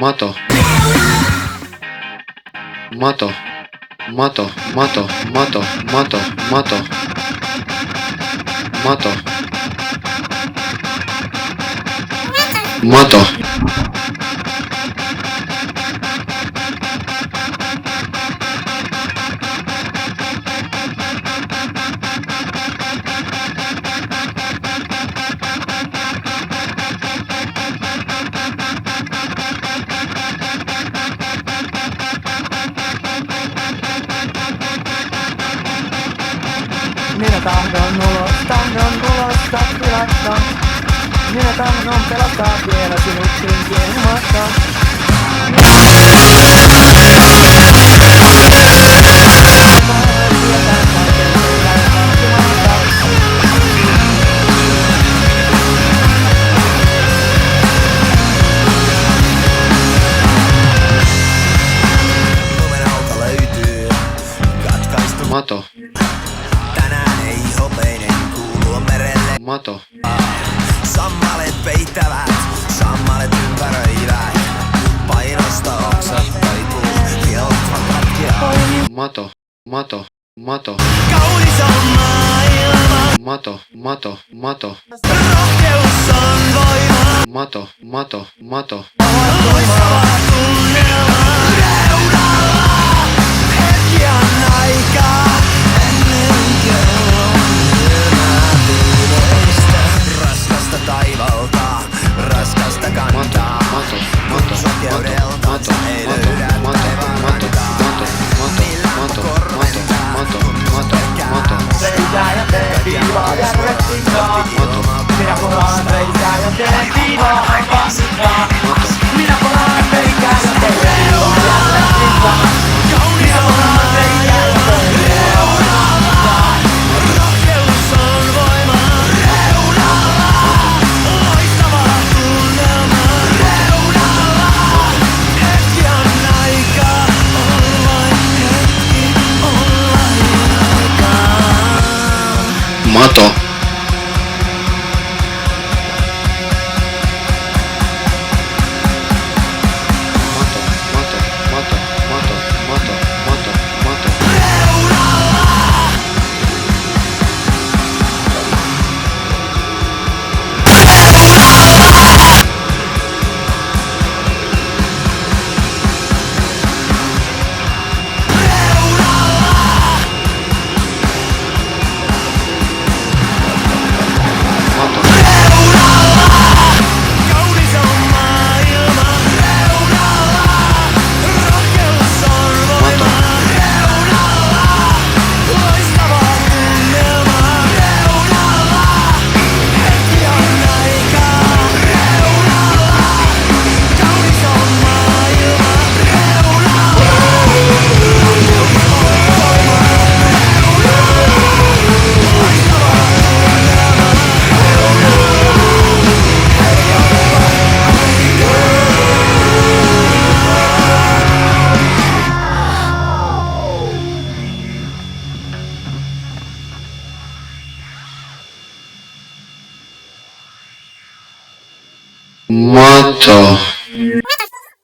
mato, mato, mato, mato, mato, mato, mato, mato, mato. Minä tahdon ulosta tilasta. Minä tahdon pelastaa vielä sinut synkien maasta. Numerolta löytyy katkaistu Mato, tänään ei hopeinen kuulua merelle. mato, Sammalet peittävät, sammalet ympäröivät. Painosta oksat taipuu, kilotva katkeaa. mato, mato, mato, Kaunis on maailma, mato, mato, mato, rohkeus on voima. mato, mato, mato, Loistava tunnelma reunalla, hetki on aikaa. Ennen kellon yömäviideistä. Raskasta taivalta, raskasta kantaa. mato, mato, Sokeudeltansa ei löydä taivaanrantaa. Millä korventaa, kun pelkää Reikää ja teen viivaa ja rettinkaa. Minä poraan reikää ja teen viivaa paskaa. Minä poraan reikää ja teen viivaa ja rettinkaa. Minä poraan reikää ja teen viivaa. rohkeus on voima reunalla. Loistava tunnelma reunalla. Hetki on aikaa, on vain hetki, on vain aikaa. mato, mato, mato, mato, mato, mato, mato, mato, Kaunis on maailma reunalla. Rohkeus on voima reunalla. Loistava tunnelma reunalla. Hetki on aikaa reunalla. Kaunis on maailma reunalla. mato.